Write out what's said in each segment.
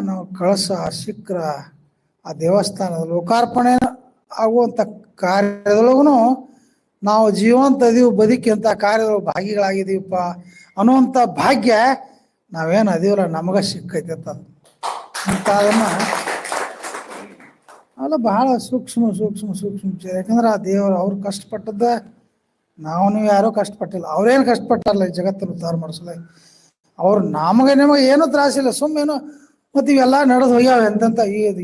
ನಾವು ಕಳಸ ಶಿಖರ ಆ ದೇವಸ್ಥಾನದ ಲೋಕಾರ್ಪಣೆ ಆಗುವಂಥ ಕಾರ್ಯದೊಳಗೂ ನಾವು ಜೀವಂತ ಅದೀವಿ, ಬದುಕಿ ಅಂತ ಕಾರ್ಯದೊಳಗೆ ಭಾಗಿಗಳಾಗಿದ್ದೀವಪ್ಪ ಅನ್ನುವಂಥ ಭಾಗ್ಯ ನಾವೇನು ಅದೀವಲ್ಲ ನಮಗೆ ಸಿಕ್ಕೈತೆ ಅಂತ ಅದನ್ನು ಅವೆಲ್ಲ ಬಹಳ ಸೂಕ್ಷ್ಮ ವಿಚಾರ. ಯಾಕಂದ್ರೆ ಆ ದೇವರು ಅವ್ರು ಕಷ್ಟಪಟ್ಟದ್ದ ನೀವು ಯಾರೂ ಕಷ್ಟಪಟ್ಟಿಲ್ಲ. ಅವ್ರೇನು ಕಷ್ಟಪಟ್ಟಲ್ಲ ಈ ಜಗತ್ತನ್ನು ಉದ್ಧಾರ ಮಾಡಿಸಲ್ಲ. ಅವ್ರು ನಿಮಗೆ ಏನೂ ತ್ರಾಸಿಲ್ಲ, ಸುಮ್ಮನೇನು ಮತ್ತು ಇವೆಲ್ಲ ನಡೆದು ಹೋಗ್ಯಾವ ಎಂತೆಂತ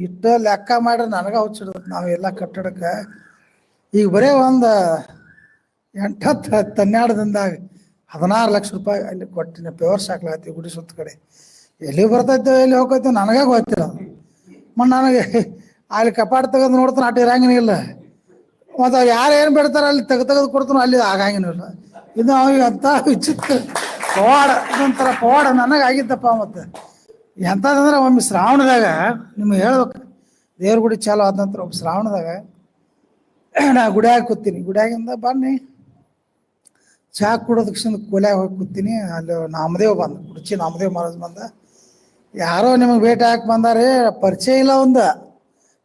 ಇಷ್ಟ ಲೆಕ್ಕ ಮಾಡ್ರೆ ನನಗೆ ಹುಚ್ಚಿಡ್ದು. ನಾವೆಲ್ಲ ಕಟ್ಟಡಕ್ಕೆ ಈಗ ಬರೀ ಒಂದು 8-12 ದಿನದಾಗ 16 ಲಕ್ಷ ರೂಪಾಯಿ ಅಲ್ಲಿ ಕೊಟ್ಟಿನ ಪೇವರ್ಸ್ ಹಾಕ್ಲಾಗ್ತೀವಿ ಗುಡಿ ಸುತ್ತ ಕಡೆ. ಎಲ್ಲಿ ಬರ್ತೈತೆ ಎಲ್ಲಿ ಹೋಗ್ತೈತೆ ನನಗೆ ಗೊತ್ತಿಲ್ಲ. ನನಗೆ ಅಲ್ಲಿ ಕಪಾಟ ತೆಗೆದು ನೋಡ್ತಾನೆ ಅಟ್ಟು ಇರಂಗಿಲ್ಲ. ಮತ್ತು ಅವ್ರು ಯಾರು ಏನು ಬಿಡ್ತಾರೆ ಅಲ್ಲಿ ತೆಗೆದು ಕೊಡ್ತಾನೋ ಅಲ್ಲಿ ಆಗಂಗಿಲ್ಲ. ಇದು ಅವಾಗ ಅಂಥ ವಿಚಿತ್ರ ಪವಾಡ, ಇದೊಂಥರ ಪವಾಡ ನನಗೆ ಆಗಿದ್ದಪ್ಪ. ಮತ್ತು ಎಂಥದಂದ್ರೆ ಒಮ್ಮೆ ಶ್ರಾವಣದಾಗ ನಿಮ್ಗೆ ಹೇಳ್ಬೇಕು, ದೇವ್ರ ಗುಡಿ ಚಾಲು ಆದ ನಂತರ ಒಬ್ಬ ಶ್ರಾವಣದಾಗ ನಾ ಗುಡಿಯಾಗ ಕೂತೀನಿ. ಗುಡಿಯಾಗಿಂದ ಬನ್ನಿ ಚಹಾ ಕುಡೋದಕ್ಷಿಂದ ಕೋಲ್ಯಾಗ ಹೋಗಿ ಕೂತೀನಿ. ಅಲ್ಲಿ ನಾಮದೇವ್ ಬಂದ, ಕುರ್ಚಿ ನಾಮದೇವ್ ಮಹಾರಾಜ್ ಬಂದ. ಯಾರೋ ನಿಮಗೆ ಭೇಟಿ ಹಾಕಿ ಬಂದಾರೆ, ಪರಿಚಯ ಇಲ್ಲ ಒಂದು,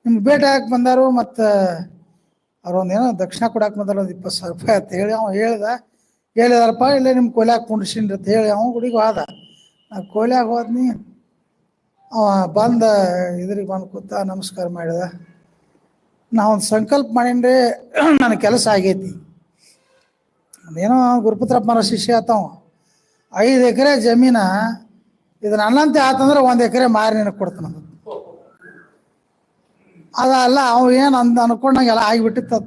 ನಿಮ್ಗೆ ಭೇಟಿ ಹಾಕಿ ಬಂದಾರು. ಮತ್ತು ಅವ್ರೊಂದೇನೋ ದಕ್ಷಿಣ ಕೊಡಾಕ್ ಬಂದಾರ, ಒಂದು 20,000 ರೂಪಾಯಿ ಅಂತ ಹೇಳಿ ಅವ ಹೇಳಿದಾರಪ್ಪ, ಇಲ್ಲೇ ನಿಮ್ಮ ಕೋಲ್ಯಾಗ ಕುಂಡ್ಸಿನ್ರಿ ಅಂತ ಹೇಳಿ ಅವ ಗುಡಿಗೆ ಹೋದ. ನಾ ಕೋಲ್ಯಾಗ ಹೋದ್ನಿ. ಅವ ಬಂದ ಇದ್ರಿಗೆ ಬಂದು ಕೂತ ನಮಸ್ಕಾರ ಮಾಡಿದ. ನಾವೊಂದು ಸಂಕಲ್ಪ ಮಾಡೀನಿ, ನನ್ನ ಕೆಲಸ ಆಗೈತಿ. ಏನೋ ಗುರುಪುತ್ರಪ್ಪ ಮರ ಶಿಷ್ಯ ಆತವ, 5 ಎಕರೆ ಜಮೀನ ಇದು ನನ್ನಂತೆ ಆತಂದ್ರೆ 1 ಎಕರೆ ಮಾರಿ ನಿನಗೆ ಕೊಡ್ತಾನ. ಅದಲ್ಲ ಅವ ಏನು ಅನ್ಕೊಂಡಂಗೆಲ್ಲ ಆಗಿಬಿಟ್ಟಿತ್ತು.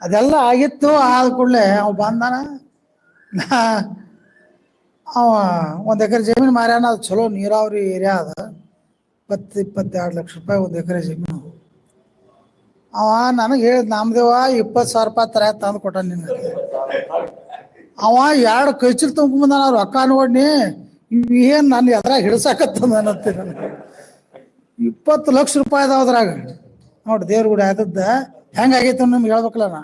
ಅದೆಲ್ಲ ಆಗಿತ್ತು. ಆದ ಕೂಡಲೇ ಅವ ಬಂದಾನ. ಅವ 1 ಎಕರೆ ಜಮೀನು ಮಾರ್ಯಾನ. ಅದು ಚಲೋ ನೀರಾವರಿ ಏರಿಯಾ ಅದ. 22 ಲಕ್ಷ ರೂಪಾಯಿ 1 ಎಕರೆ ಜಮೀನು. ಅವ ನನಗೆ ಹೇಳಿದ, ನಾಮದೇವ 20,000 ರೂಪಾಯಿ ತರ ತಂದು ಕೊಟ್ಟ ನಿನಗೆ. ಅವ 2 ಕೈಚಲ್ ತುಂಬ್ಕೊಂಬಂದಾನ. ರೊಕ್ಕ ನೋಡ್ನಿ ಏನು ನಾನು ಎದ್ರಾಗ ಹಿಡ್ಸಾಕತ್ತಂದ ಅನ್ನತ್ತೆ. ನನಗೆ 20 ಲಕ್ಷ ರೂಪಾಯಿ ಅದಾವದ್ರಾಗ. ನೋಡಿ ದೇವ್ರ ಗುಡಿ ಆದದ್ದ ಹೆಂಗಾಗೈತೆ ನಿಮ್ಗೆ ಹೇಳ್ಬೇಕಲ್ಲ.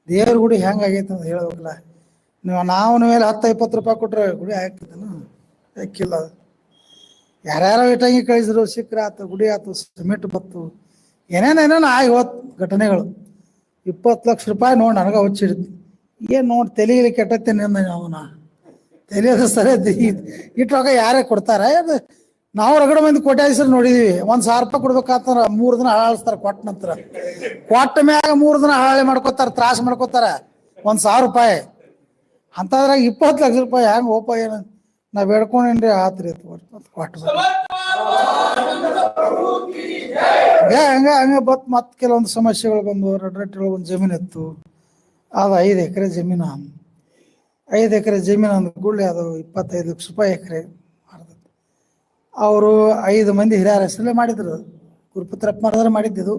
ದೇವ್ರ ಗುಡಿ ಹೆಂಗಾಗೈತೆ ಅಂತ ಹೇಳ್ಬೇಕಲ್ಲ. ನಾವು ಮೇಲೆ 10-20 ರೂಪಾಯಿ ಕೊಟ್ರೆ ಗುಡಿ ಹಾಕಿದ್ದನು ಯಾಕಿಲ್ಲ. ಯಾರ್ಯಾರೋ ಇಟ್ಟಂಗಿ ಕಳಿಸಿದ್ರು, ಶಿಖರ ಆಯ್ತು, ಗುಡಿ ಆಯ್ತು, ಸಿಮೆಂಟ್ ಬತ್ತು, ಏನೇನೇನೇನು ಆಗಿ ಹೋತ್ ಘಟನೆಗಳು. 20 ಲಕ್ಷ ರೂಪಾಯಿ ನೋಡಿ ನನಗೆ ಹುಚ್ಚಿಡ್ತು. ಏನು ನೋಡಿ ತೆಲಿಗೆ ಕೆಟ್ಟತ್ತೇನೆ ಅಂದ ಅವನ ತೆಲಿಯೋದು ಸರಿ. ಇಟ್ಟವಾಗ ಯಾರೇ ಕೊಡ್ತಾರೆ? ಅದು ನಾವು ರಗಡ ಮಂದಿ ಕೋಟ್ಯಾಧೀಶರು ನೋಡಿದೀವಿ. 1,000 ರೂಪಾಯಿ ಕೊಡ್ಬೇಕಂತ 3 ದಿನ ಹಾಳಾಳಿಸ್ತಾರೆ. ಕೊಟ್ಟ ನಂತರ ಕೊಟ್ಟ ಮ್ಯಾಗ 3 ದಿನ ಹಾಳೆ ಮಾಡ್ಕೋತಾರೆ, ತ್ರಾಸ ಮಾಡ್ಕೋತಾರೆ. 1,000 ರೂಪಾಯಿ ಅಂತದ್ರಾಗ 20 ಲಕ್ಷ ರೂಪಾಯಿ ಹೆಂಗೆ ಓಪ? ಏನು ನಾ ಬೇಡ್ಕೊಂಡೇನ್ರಿ ಆತ್ರಿ ಕೊಟ್ಟು ಹಂಗೆ ಬತ್ ಮತ್ತೆ ಕೆಲವೊಂದು ಸಮಸ್ಯೆಗಳು ಬಂದು ರಡ್ರಟ್ಟಿಗಳು. ಒಂದು ಜಮೀನು ಇತ್ತು, ಅದು 5 ಎಕರೆ ಜಮೀನು. 5 ಎಕರೆ ಜಮೀನು ಅಂದ ಕೂಡಲೇ ಅದು 25 ಲಕ್ಷ ರೂಪಾಯಿ ಎಕರೆ ಮಾಡಿದ್ರು. ಅವರು 5 ಮಂದಿ ಹಿರಿಯರ ಹೆಸರಲ್ಲೇ ಮಾಡಿದ್ರು. ಗುರುಪುತ್ರಪ್ಪ ಮಾಡಿದ್ರೆ ಮಾಡಿದ್ದು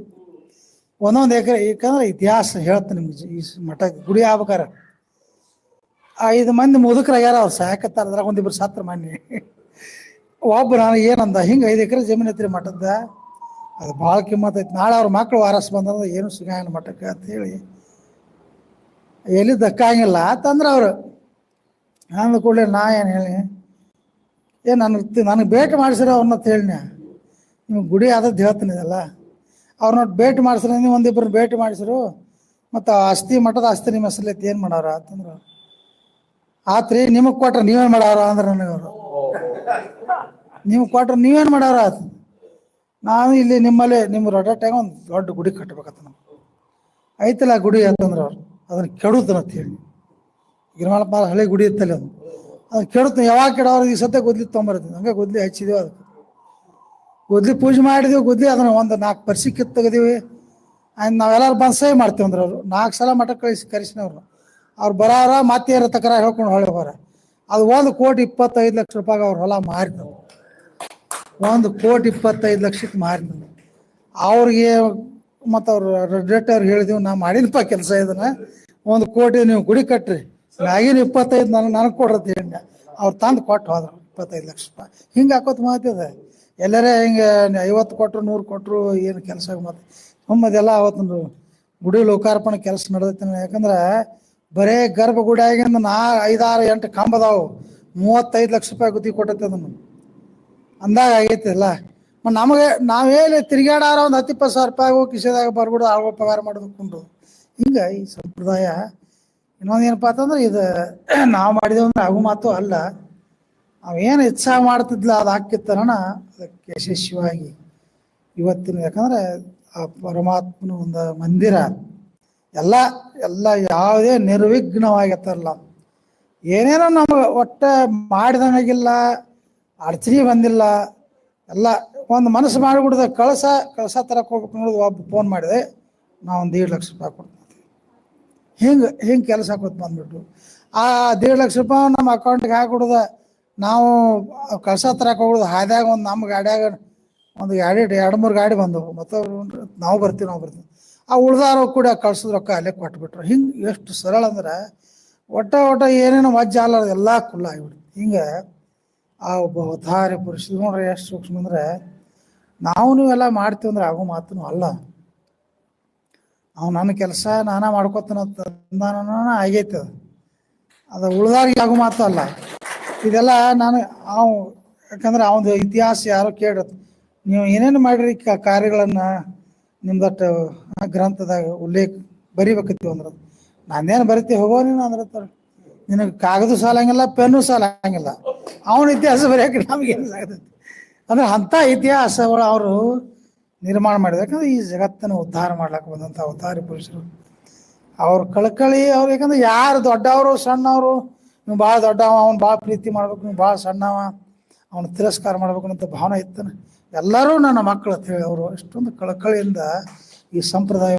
ಒಂದೊಂದು ಎಕರೆ. ಯಾಕಂದ್ರೆ ಇತಿಹಾಸ ಹೇಳ್ತಾನೆ ನಿಮ್ಗೆ. ಈ ಮಠ ಗುಡಿ ಆಗ್ಬೇಕಾರ 5 ಮಂದಿ ಮುದುಕರಾಗ್ಯಾರ. ಅವ್ರು ಸಾಯಕತ್ತಾರ. ಅದ್ರಾಗ 1-2 ಸಾತ್ರ ಮಾನ್ಯ. ಒಬ್ಬ ನಾನು ಏನಂದ, ಹಿಂಗೆ 5 ಎಕರೆ ಜಮೀನು ಐತ್ರಿ ಮಠದ, ಅದು ಭಾಳ ಕಿಮ್ಮತ್ತೈತಿ. ನಾಳೆ ಅವ್ರ ಮಕ್ಕಳು ವಾರಸ್ ಬಂದ್ರೆ ಏನು ಸಿಗಂಗಿಲ್ಲ ಮಠಕ್ಕೆ ಅಂತ ಹೇಳಿ ಎಲ್ಲಿ ದಕ್ಕಾಗಿಲ್ಲ ಅಂತಂದ್ರೆ ಅವರು. ಅಂದ ಕೂಡಲೇ ನಾ ಏನು ಹೇಳಿ, ನನಗೆ ಭೇಟಿ ಮಾಡಿಸಿರೋ ಅವ್ರನ್ನ ಹೇಳಿನ, ನಿಮ್ಗೆ ಗುಡಿ ಆದದ್ದು ಹೇಳ್ತೀನಿ ಇದೆಲ್ಲ. ಅವ್ರನ್ನ ಭೇಟಿ ಮಾಡಿಸ್ರಿ, ನೀವು 1-2 ಭೇಟಿ ಮಾಡಿಸಿರು. ಮತ್ತು ಆಸ್ತಿ ಮಠದ ಆಸ್ತಿ ನಿಮ್ಮ ಹೆಸರೈತಿ, ಏನು ಮಾಡಾರ ಅಂತಂದ್ರೆ ಆತ್ರಿ. ನಿಮಗೆ ಕೊಟ್ರೆ ನೀವೇನು ಮಾಡಾರ ಅಂದ್ರೆ ನನಗೆ ಅವರು, ನಿಮ್ಗೆ ಕೊಟ್ರೆ ನೀವೇನು ಮಾಡಾರ ಆತು. ನಾನು ಇಲ್ಲಿ ನಿಮ್ಮಲ್ಲೇ ನಿಮ್ಮ ರೊಡ್ಡಾಗ ಒಂದು ದೊಡ್ಡ ಗುಡಿ ಕಟ್ಟಬೇಕಂತ ನಮ್ಗೆ ಐತಲ್ಲ ಗುಡಿ ಅಂತಂದ್ರೆ ಅವ್ರು ಅದನ್ನು ಕೆಡುತ್ತಂತ ಹೇಳಿ. ಗಿರಿಮಲಪ್ಪ ಹಳೆ ಗುಡಿ ಇತ್ತಲ್ಲ, ಅದು ಕೆಡುತ್ತೆ. ಯಾವಾಗ ಕೆಡೋರು ಈ ಸದ್ಯ ಗೊದ್ಲಿ ತೊಗೊಂಬರ್ತೀವಿ. ಹಂಗೆ ಗೊದ್ಲಿ ಹಚ್ಚಿದೀವಿ, ಅದಕ್ಕೆ ಗೊದ್ಲಿ ಪೂಜೆ ಮಾಡಿದೀವಿ. ಗೊದ್ಲಿ ಅದನ್ನು ಒಂದು 4 ಪರ್ಸಿ ಕಿತ್ತು ತೆಗೆದೀವಿ. ನಾವೆಲ್ಲರೂ ಬಂದು ಸೇವ್ ಮಾಡ್ತೀವಿ ಅಂದ್ರೆ ಅವರು 4 ಸಲ ಮಠಕ್ಕೆ ಕರೆಸಿನವ್ರು. ಅವ್ರು ಬರಾರ ಮತ್ತೆ ಏರ ತಕರಾರು ಹೇಳ್ಕೊಂಡು ಹೊಳೆ ಹೋರ. ಅದು 1,25 ಲಕ್ಷ ರೂಪಾಯಿ ಅವ್ರ ಹೊಲ ಮಾರಿದವು. 1,25 ಲಕ್ಷಕ್ಕೆ ಮಾರಿದವು. ಅವ್ರಿಗೆ ಮತ್ತು ಅವ್ರು ರೇಟ್ ಅವ್ರು ಹೇಳಿದೆವು, ನಾ ಮಾಡಿನಪ್ಪ ಕೆಲಸ ಇದನ್ನು 1 ಕೋಟಿ ನೀವು ಗುಡಿ ಕಟ್ಟ್ರಿ, ಮ್ಯಾಗಿನ 25 ನನಗೆ ಕೊಡ್ರತ್ತೆ ಹೇಳಿ. ಅವ್ರು ತಂದು ಕೊಟ್ಟು ಹೋದ್ರು 25 ಲಕ್ಷ ರೂಪಾಯಿ. ಹಿಂಗೆ ಹಾಕೋದು ಮಾತಿದೆ. ಎಲ್ಲರೇ ಹಿಂಗೆ 50 ಕೊಟ್ಟರು 100 ಕೊಟ್ಟರು ಏನು ಕೆಲಸ ಮತ್ತೆ ಒಮ್ಮದೆಲ್ಲ ಅವತ್ತು ಗುಡಿ ಲೋಕಾರ್ಪಣೆ ಕೆಲಸ ನಡೆದೈತೆ. ಯಾಕಂದ್ರೆ ಬರೇ ಗರ್ಭಗುಡಿಯಾಗಿಂದ 5, 6, 8 ಕಂಬದಾವು 35 ಲಕ್ಷ ರೂಪಾಯಿ ಗುತ್ತಿ ಕೊಟ್ಟೈತೆ ಅದನ್ನು. ಅಂದಾಗ ಆಗೈತಿಲ್ಲ. ನಮಗೆ ನಾವೇನು ತಿರುಗಾಡಾರ ಒಂದು 10-20 ಸಾವಿರ ರೂಪಾಯಿ ಕಿಶೆದಾಗ ಬರ್ಬಿಡು ಆಳ್ಗೋ ಪಗಾರ ಮಾಡೋದು ಕುಂಡು. ಹಿಂಗೆ ಈ ಸಂಪ್ರದಾಯ ಇನ್ನೊಂದು ಏನಪ್ಪ ಅಂತಂದ್ರೆ ಇದು ನಾವು ಮಾಡಿದೆವು ಅಂದ್ರೆ ಆಗು ಮಾತು ಅಲ್ಲ. ನಾವೇನು ಇಚ್ಛಾ ಮಾಡ್ತಿದ್ಲ ಅದು ಹಾಕಿತ್ತನ ಅದಕ್ಕೆ ಯಶಸ್ವಿಯಾಗಿ ಇವತ್ತಿನ, ಯಾಕಂದ್ರೆ ಆ ಪರಮಾತ್ಮನ ಒಂದು ಮಂದಿರ ಎಲ್ಲ ಎಲ್ಲ ಯಾವುದೇ ನಿರ್ವಿಘ್ನವಾಗಿರ್ತಾರಲ್ಲ, ಏನೇನೋ ನಮಗೆ ಒಟ್ಟ ಮಾಡಿದಂಗಿಲ್ಲ, ಅಡಚಣೆ ಬಂದಿಲ್ಲ, ಎಲ್ಲ ಒಂದು ಮನಸ್ಸು ಮಾಡಿಬಿಡ್ದೆ. ಕಳಸ ತರಕ್ಕೆ ಹೋಗ್ಬೇಕು ಅನ್ನೋದು ಒಬ್ಬ ಫೋನ್ ಮಾಡಿದೆ, ನಾವು ಒಂದು 1.5 ಲಕ್ಷ ರೂಪಾಯಿ ಕೊಡ್ತೀವಿ. ಹಿಂಗೆ ಕೆಲಸ ಕೊಟ್ಟು ಬಂದ್ಬಿಟ್ಟು ಆ 1.5 ಲಕ್ಷ ರೂಪಾಯಿ ನಮ್ಮ ಅಕೌಂಟ್ಗೆ ಹಾಕಿಬಿಡ್ದ. ನಾವು ಕಳಸ ತರಕ್ಕೆ ಹೋಗೋದು ಹಾದ್ಯಾಗ ಒಂದು ನಮ್ಮ ಗಾಡಿಯಾಗ ಒಂದು 2-3 ಗಾಡಿ ಬಂದವು. ಮತ್ತೊಬ್ರು ನಾವು ಬರ್ತೀವಿ ಆ ಉಳ್ದಾರ ಕೂಡ ಕಳ್ಸಿದ ರೊಕ್ಕ ಅಲ್ಲೇ ಕೊಟ್ಬಿಟ್ರು. ಹಿಂಗೆ ಎಷ್ಟು ಸರಳ ಅಂದ್ರೆ ಒಟ್ಟ ಏನೇನೋ ಮಜ್ಜ ಅಲ್ಲ ಎಲ್ಲ ಕುಲ್ಲ ಆಗಿಬಿಡ್ತು. ಹಿಂಗೆ ಆ ಒಬ್ಬ ಅವತಾರಿ ಪುರುಷ ನೋಡ್ರಿ ಎಷ್ಟು ಸೂಕ್ಷ್ಮ ಅಂದ್ರೆ, ನಾವು ನೀವೆಲ್ಲ ಮಾಡ್ತೀವಿ ಅಂದ್ರೆ ಆಗೋ ಮಾತೂ ಅಲ್ಲ. ಅವ್ನು ನನ್ನ ಕೆಲಸ ನಾನಾ ಮಾಡ್ಕೊತಾನ ಆಗೈತೆ, ಅದು ಉಳ್ದಾರಿಗೆ ಆಗೋ ಮಾತು ಅಲ್ಲ. ಇದೆಲ್ಲ ನಾನು ಯಾಕಂದ್ರೆ ಅವನದು ಇತಿಹಾಸ ಯಾರೋ ಕೇಳಿರತ್ತೆ, ನೀವು ಏನೇನು ಮಾಡಿರಿ ಕಾರ್ಯಗಳನ್ನು ನಿಮ್ದಟ್ಟು ಗ್ರಂಥದಾಗ ಉಲ್ಲೇಖ ಬರಿಬೇಕತ್ತೀವಿ ಅಂದ್ರೆ, ನಾನೇನು ಬರಿತೀವಿ ಹೋಗೋ ನೀನು ಅಂದ್ರೆ, ನಿನಗೆ ಕಾಗದ ಸಾಲಂಗಿಲ್ಲ, ಪೆನ್ನು ಸಾಲಂಗಿಲ್ಲ, ಅವನ ಇತಿಹಾಸ ಬರೆಯೋಕೆ ನಮಗೇನು ಸಾಗ್ತೈತಿ ಅಂದ್ರೆ ಅಂಥ ಇತಿಹಾಸಗಳು ಅವರು ನಿರ್ಮಾಣ ಮಾಡಿದ್ರು. ಯಾಕಂದ್ರೆ ಈ ಜಗತ್ತನ್ನು ಉದ್ಧಾರ ಮಾಡ್ಲಿಕ್ಕೆ ಬಂದಂಥ ಅವತಾರಿ ಪುರುಷರು. ಅವ್ರ ಕಳಕಳಿ ಅವ್ರು, ಯಾಕಂದ್ರೆ ಯಾರು ದೊಡ್ಡವರು ಸಣ್ಣವರು, ನೀವು ಭಾಳ ದೊಡ್ಡವ, ಅವ್ನು ಭಾಳ ಪ್ರೀತಿ ಮಾಡ್ಬೇಕು, ನೀವು ಭಾಳ ಸಣ್ಣವ, ಅವನು ತಿರಸ್ಕಾರ ಮಾಡ್ಬೇಕು ಅನ್ನೋ ಭಾವನೆ ಇತ್ತಾನೆ. ಎಲ್ಲರೂ ನನ್ನ ಮಕ್ಕಳು ಅಂತ ಹೇಳಿ ಅವರು ಎಷ್ಟೊಂದು ಕಳಕಳಿಯಿಂದ ಈ ಸಂಪ್ರದಾಯ